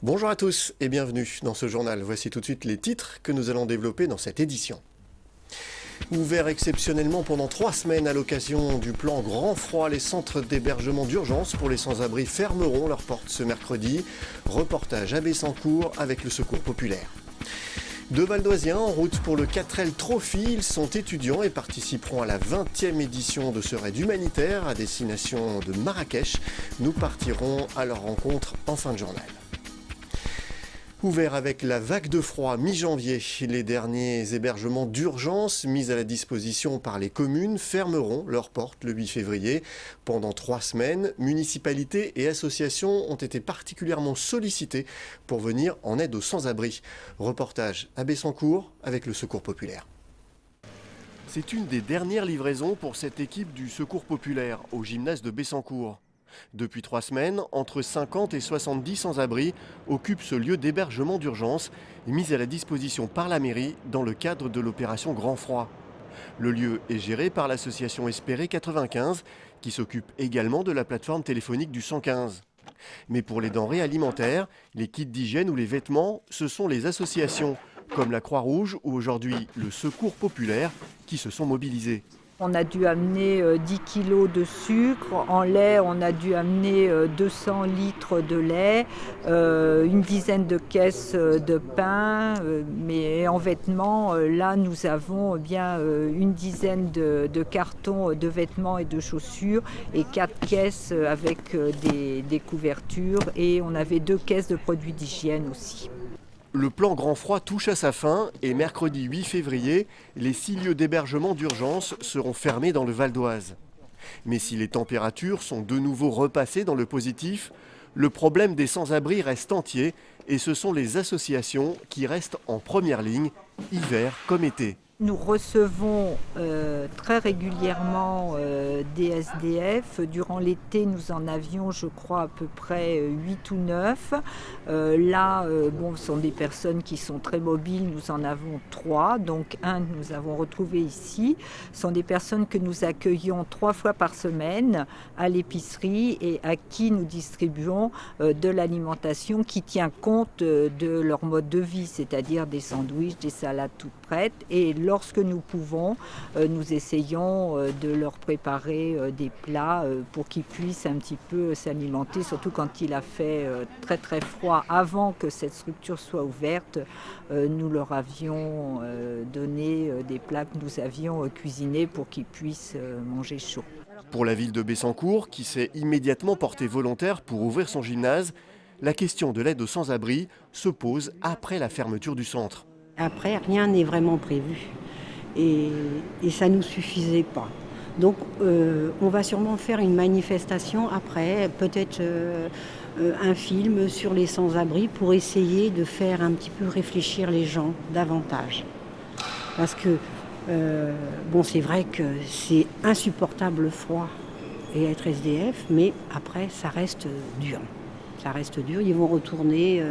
Bonjour à tous et bienvenue dans ce journal. Voici tout de suite les titres que nous allons développer dans cette édition. Ouvert exceptionnellement pendant 3 semaines à l'occasion du plan Grand Froid, les centres d'hébergement d'urgence pour les sans-abri fermeront leurs portes ce mercredi. Reportage à Bessancourt avec le Secours populaire. Deux Valdoisiens en route pour le 4L Trophy. Ils sont étudiants et participeront à la 20e édition de ce raid humanitaire à destination de Marrakech. Nous partirons à leur rencontre en fin de journal. Ouvert avec la vague de froid mi-janvier, les derniers hébergements d'urgence mis à la disposition par les communes fermeront leurs portes le 8 février. Pendant 3 semaines, municipalités et associations ont été particulièrement sollicitées pour venir en aide aux sans-abri. Reportage à Bessancourt avec le Secours populaire. C'est une des dernières livraisons pour cette équipe du Secours populaire au gymnase de Bessancourt. Depuis 3 semaines, entre 50 et 70 sans-abri occupent ce lieu d'hébergement d'urgence mis à la disposition par la mairie dans le cadre de l'opération Grand Froid. Le lieu est géré par l'association Espérer 95 qui s'occupe également de la plateforme téléphonique du 115. Mais pour les denrées alimentaires, les kits d'hygiène ou les vêtements, ce sont les associations comme la Croix-Rouge ou aujourd'hui le Secours populaire qui se sont mobilisées. On a dû amener 10 kilos de sucre. En lait, on a dû amener 200 litres de lait, une dizaine de caisses de pain. Mais en vêtements, là, nous avons bien une dizaine de cartons de vêtements et de chaussures et 4 caisses avec des couvertures. Et on avait 2 caisses de produits d'hygiène aussi. Le plan Grand Froid touche à sa fin et mercredi 8 février, les 6 lieux d'hébergement d'urgence seront fermés dans le Val d'Oise. Mais si les températures sont de nouveau repassées dans le positif, le problème des sans-abri reste entier et ce sont les associations qui restent en première ligne, hiver comme été. Nous recevons très régulièrement des SDF. Durant l'été, nous en avions, je crois, à peu près 8 ou 9. Là, ce sont des personnes qui sont très mobiles. Nous en avons 3. Donc, un que nous avons retrouvé ici. Ce sont des personnes que nous accueillons 3 fois par semaine à l'épicerie et à qui nous distribuons de l'alimentation qui tient compte de leur mode de vie, c'est-à-dire des sandwichs, des salades toutes prêtes. Et lorsque nous pouvons, nous essayons de leur préparer des plats pour qu'ils puissent un petit peu s'alimenter, surtout quand il a fait très très froid. Avant que cette structure soit ouverte, nous leur avions donné des plats que nous avions cuisinés pour qu'ils puissent manger chaud. Pour la ville de Bessancourt, qui s'est immédiatement portée volontaire pour ouvrir son gymnase, la question de l'aide aux sans-abri se pose après la fermeture du centre. Après, rien n'est vraiment prévu et ça ne nous suffisait pas. Donc on va sûrement faire une manifestation après, peut-être un film sur les sans-abri pour essayer de faire un petit peu réfléchir les gens davantage. Parce que c'est vrai que c'est insupportable le froid et être SDF, mais après ça reste dur. Ça reste dur, ils vont retourner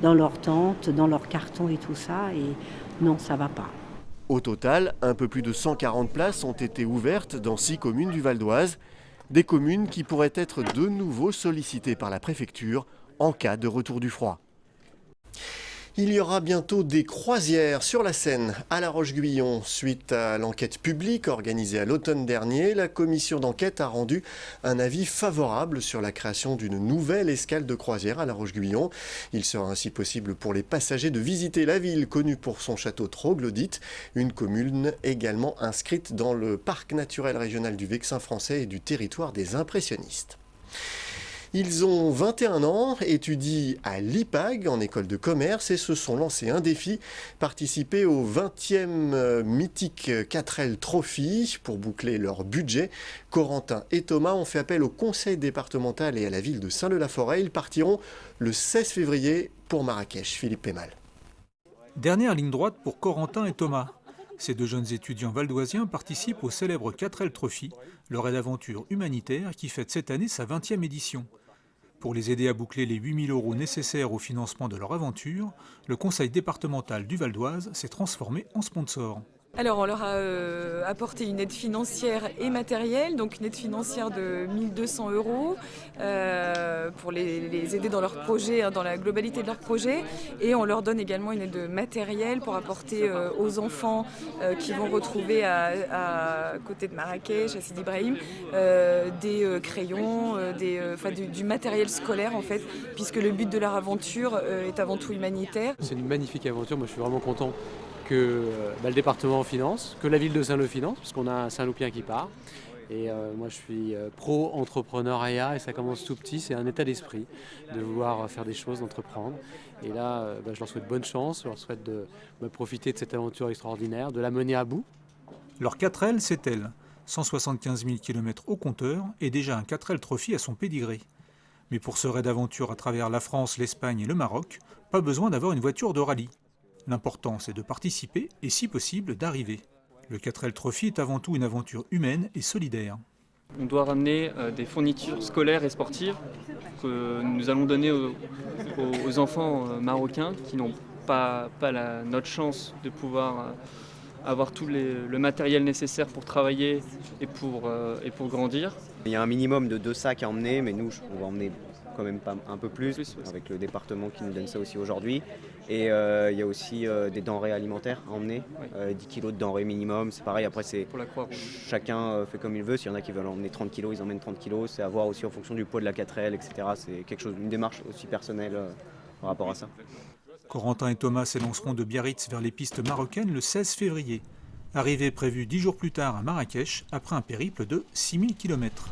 dans leur tente, dans leur carton et tout ça, et non, ça va pas. Au total, un peu plus de 140 places ont été ouvertes dans 6 communes du Val d'Oise, des communes qui pourraient être de nouveau sollicitées par la préfecture en cas de retour du froid. Il y aura bientôt des croisières sur la Seine à La Roche-Guyon. Suite à l'enquête publique organisée à l'automne dernier, la commission d'enquête a rendu un avis favorable sur la création d'une nouvelle escale de croisière à La Roche-Guyon. Il sera ainsi possible pour les passagers de visiter la ville connue pour son château troglodyte, une commune également inscrite dans le parc naturel régional du Vexin français et du territoire des impressionnistes. Ils ont 21 ans, étudient à l'IPAG en école de commerce et se sont lancés un défi, participer au 20e mythique 4L Trophy pour boucler leur budget. Corentin et Thomas ont fait appel au conseil départemental et à la ville de Saint-Leu-la-Forêt. Ils partiront le 16 février pour Marrakech. Philippe Pémal. Dernière ligne droite pour Corentin et Thomas. Ces 2 jeunes étudiants valdoisiens participent au célèbre 4L Trophy, le raid d'aventure humanitaire qui fête cette année sa 20e édition. Pour les aider à boucler les 8 000 € nécessaires au financement de leur aventure, le conseil départemental du Val d'Oise s'est transformé en sponsor. Alors, on leur a apporté une aide financière et matérielle, donc une aide financière de 1 200 € pour les aider dans leur projet, dans la globalité de leur projet. Et on leur donne également une aide matérielle pour apporter aux enfants qui vont retrouver à côté de Marrakech, à Sidi Ibrahim, des crayons, du matériel scolaire en fait, puisque le but de leur aventure est avant tout humanitaire. C'est une magnifique aventure, moi je suis vraiment content que le département finance, que la ville de Saint-Lô finance, parce qu'on a un Saint-Loupien qui part. Et moi je suis pro-entrepreneuriat et ça commence tout petit, c'est un état d'esprit de vouloir faire des choses, d'entreprendre. Et là, je leur souhaite bonne chance, je leur souhaite de profiter de cette aventure extraordinaire, de la mener à bout. Leur 4L, c'est elle. 175 000 km au compteur et déjà un 4L Trophy à son pédigré. Mais pour ce raid d'aventure à travers la France, l'Espagne et le Maroc, pas besoin d'avoir une voiture de rallye. L'important, c'est de participer et, si possible, d'arriver. Le 4L Trophy est avant tout une aventure humaine et solidaire. On doit ramener des fournitures scolaires et sportives que nous allons donner aux enfants marocains qui n'ont pas notre chance de pouvoir avoir tout le matériel nécessaire pour travailler et pour grandir. Il y a un minimum de 2 sacs à emmener, mais nous, on va emmener quand même pas un peu plus, avec le département qui nous donne ça aussi aujourd'hui. Et il y a aussi des denrées alimentaires à emmener, 10 kilos de denrées minimum, c'est pareil, après c'est pour la Croix-Rouge. Chacun fait comme il veut, s'il y en a qui veulent emmener 30 kilos, ils emmènent 30 kilos, c'est à voir aussi en fonction du poids de la 4L, etc. C'est quelque chose, une démarche aussi personnelle par rapport à ça. Corentin et Thomas s'élanceront de Biarritz vers les pistes marocaines le 16 février. Arrivée prévue 10 jours plus tard à Marrakech, après un périple de 6000 km.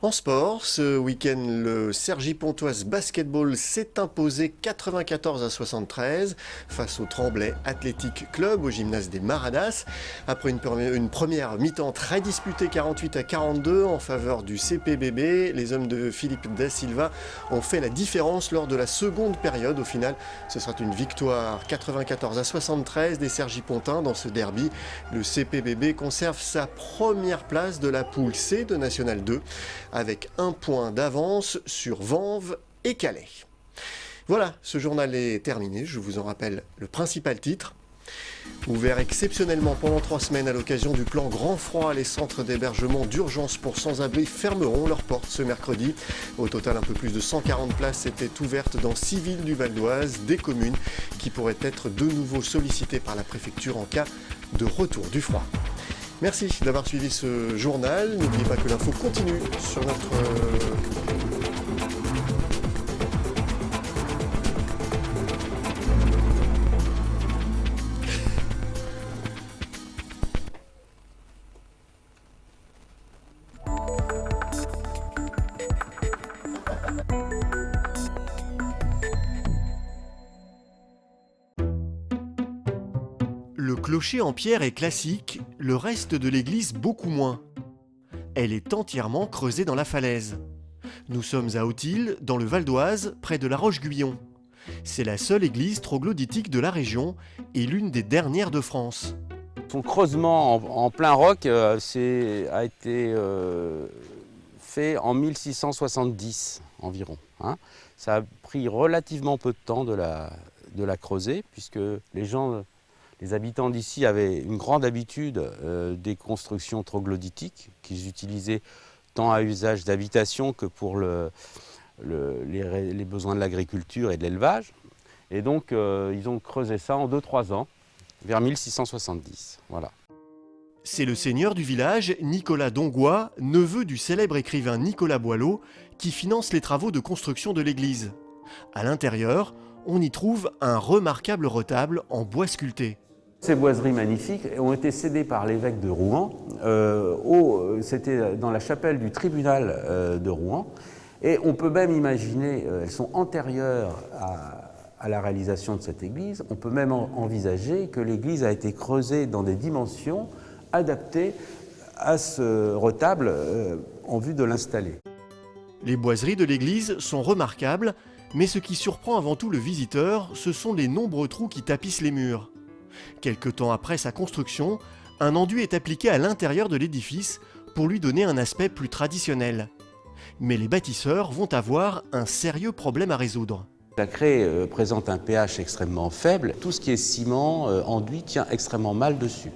En sport, ce week-end, le Cergy-Pontoise Basketball s'est imposé 94-73 face au Tremblay Athletic Club au gymnase des Maradas. Après une première mi-temps très disputée 48-42 en faveur du CPBB, les hommes de Philippe Da Silva ont fait la différence lors de la seconde période. Au final, ce sera une victoire 94-73 des Cergy-Pontins dans ce derby. Le CPBB conserve sa première place de la poule C de National 2. Avec 1 point d'avance sur Vanves et Calais. Voilà, ce journal est terminé. Je vous en rappelle le principal titre. Ouvert exceptionnellement pendant 3 semaines à l'occasion du plan Grand Froid, les centres d'hébergement d'urgence pour sans-abri fermeront leurs portes ce mercredi. Au total, un peu plus de 140 places étaient ouvertes dans 6 villes du Val d'Oise, des communes qui pourraient être de nouveau sollicitées par la préfecture en cas de retour du froid. Merci d'avoir suivi ce journal. N'oubliez pas que l'info continue sur notre... Le clocher en pierre est classique, le reste de l'église beaucoup moins. Elle est entièrement creusée dans la falaise. Nous sommes à Autil, dans le Val d'Oise, près de la Roche-Guyon. C'est la seule église troglodytique de la région et l'une des dernières de France. Son creusement en plein roc a été fait en 1670 environ. Ça a pris relativement peu de temps de la creuser, puisque les habitants d'ici avaient une grande habitude des constructions troglodytiques qu'ils utilisaient tant à usage d'habitation que pour les besoins de l'agriculture et de l'élevage. Et donc ils ont creusé ça en 2-3 ans, vers 1670. Voilà. C'est le seigneur du village, Nicolas Dongois, neveu du célèbre écrivain Nicolas Boileau, qui finance les travaux de construction de l'église. À l'intérieur, on y trouve un remarquable retable en bois sculpté. Ces boiseries magnifiques ont été cédées par l'évêque de Rouen. C'était dans la chapelle du tribunal de Rouen. Et on peut même imaginer, elles sont antérieures à la réalisation de cette église. On peut même envisager que l'église a été creusée dans des dimensions adaptées à ce retable en vue de l'installer. Les boiseries de l'église sont remarquables, mais ce qui surprend avant tout le visiteur, ce sont les nombreux trous qui tapissent les murs. Quelque temps après sa construction, un enduit est appliqué à l'intérieur de l'édifice pour lui donner un aspect plus traditionnel. Mais les bâtisseurs vont avoir un sérieux problème à résoudre. La craie présente un pH extrêmement faible. Tout ce qui est ciment, enduit, tient extrêmement mal dessus.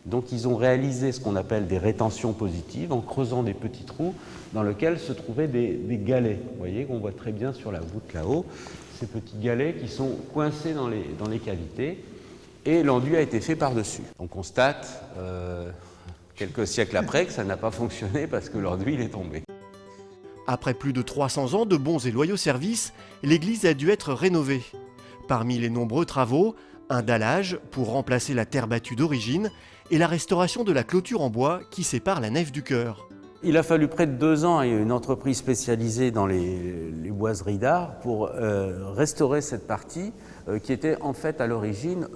Donc ils ont réalisé ce qu'on appelle des rétentions positives en creusant des petits trous dans lesquels se trouvaient des galets. Vous voyez qu'on voit très bien sur la voûte là-haut, ces petits galets qui sont coincés dans les cavités et l'enduit a été fait par-dessus. On constate quelques siècles après que ça n'a pas fonctionné parce que l'enduit il est tombé. Après plus de 300 ans de bons et loyaux services, l'église a dû être rénovée. Parmi les nombreux travaux, un dallage pour remplacer la terre battue d'origine et la restauration de la clôture en bois qui sépare la nef du chœur. Il a fallu près de 2 ans à une entreprise spécialisée dans les boiseries d'art pour restaurer cette partie qui était en fait à l'origine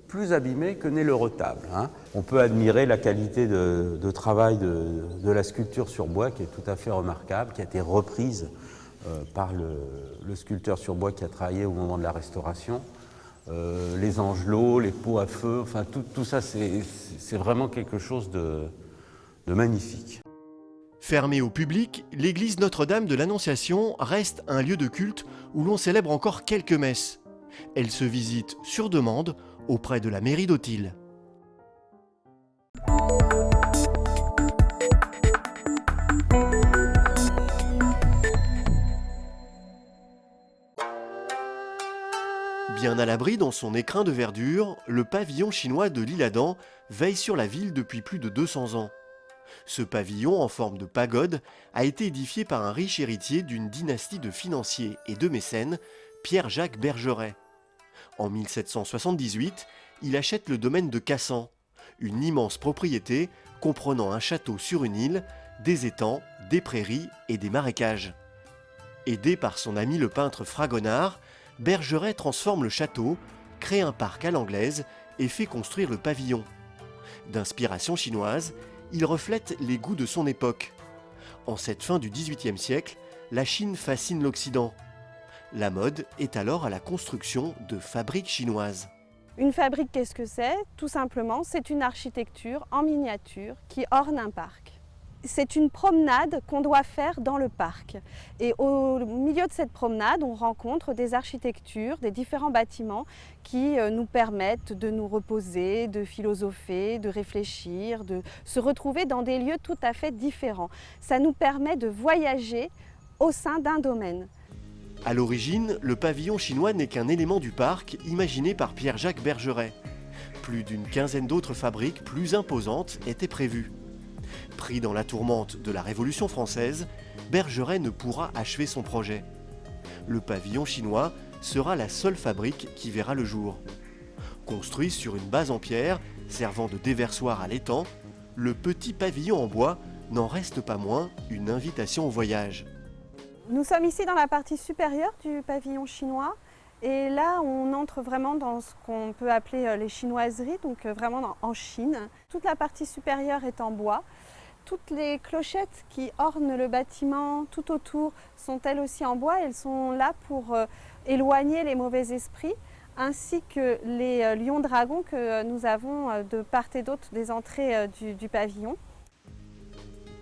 plus abîmée que n'est le retable. On peut admirer la qualité de travail de la sculpture sur bois qui est tout à fait remarquable, qui a été reprise par le sculpteur sur bois qui a travaillé au moment de la restauration. Les angelots, les pots à feu, enfin tout ça c'est vraiment quelque chose de magnifique. Fermée au public, l'église Notre-Dame de l'Annonciation reste un lieu de culte où l'on célèbre encore quelques messes. Elle se visite sur demande auprès de la mairie d'Autils. Bien à l'abri dans son écrin de verdure, le pavillon chinois de l'Isle-Adam veille sur la ville depuis plus de 200 ans. Ce pavillon en forme de pagode a été édifié par un riche héritier d'une dynastie de financiers et de mécènes, Pierre-Jacques Bergeret. En 1778, il achète le domaine de Cassan, une immense propriété comprenant un château sur une île, des étangs, des prairies et des marécages. Aidé par son ami le peintre Fragonard, Bergeret transforme le château, crée un parc à l'anglaise et fait construire le pavillon. D'inspiration chinoise, il reflète les goûts de son époque. En cette fin du XVIIIe siècle, la Chine fascine l'Occident. La mode est alors à la construction de fabriques chinoises. Une fabrique, qu'est-ce que c'est? Tout simplement, c'est une architecture en miniature qui orne un parc. C'est une promenade qu'on doit faire dans le parc. Et au milieu de cette promenade, on rencontre des architectures, des différents bâtiments qui nous permettent de nous reposer, de philosopher, de réfléchir, de se retrouver dans des lieux tout à fait différents. Ça nous permet de voyager au sein d'un domaine. À l'origine, le pavillon chinois n'est qu'un élément du parc imaginé par Pierre-Jacques Bergeret. Plus d'une quinzaine d'autres fabriques plus imposantes étaient prévues. Pris dans la tourmente de la Révolution française, Bergeret ne pourra achever son projet. Le pavillon chinois sera la seule fabrique qui verra le jour. Construit sur une base en pierre, servant de déversoir à l'étang, le petit pavillon en bois n'en reste pas moins une invitation au voyage. Nous sommes ici dans la partie supérieure du pavillon chinois et là on entre vraiment dans ce qu'on peut appeler les chinoiseries, donc vraiment en Chine. Toute la partie supérieure est en bois. Toutes les clochettes qui ornent le bâtiment tout autour sont elles aussi en bois. Elles sont là pour éloigner les mauvais esprits, ainsi que les lions-dragons que nous avons de part et d'autre des entrées du pavillon.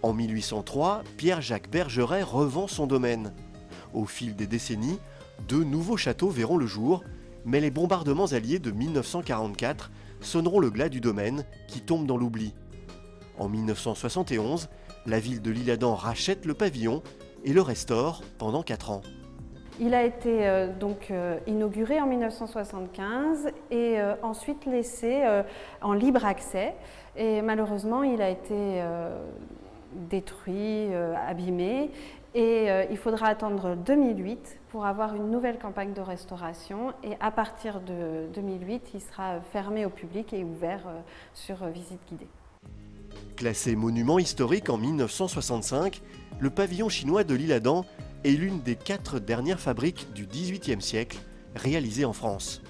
En 1803, Pierre-Jacques Bergeret revend son domaine. Au fil des décennies, 2 nouveaux châteaux verront le jour, mais les bombardements alliés de 1944 sonneront le glas du domaine qui tombe dans l'oubli. En 1971, la ville de l'Isle-Adam rachète le pavillon et le restaure pendant 4 ans. Il a été inauguré en 1975 et ensuite laissé en libre accès. Et malheureusement, il a été détruit, abîmé. Et il faudra attendre 2008 pour avoir une nouvelle campagne de restauration. Et à partir de 2008, il sera fermé au public et ouvert sur visite guidée. Classé monument historique en 1965, le pavillon chinois de l'Isle-Adam est l'une des 4 dernières fabriques du XVIIIe siècle réalisées en France.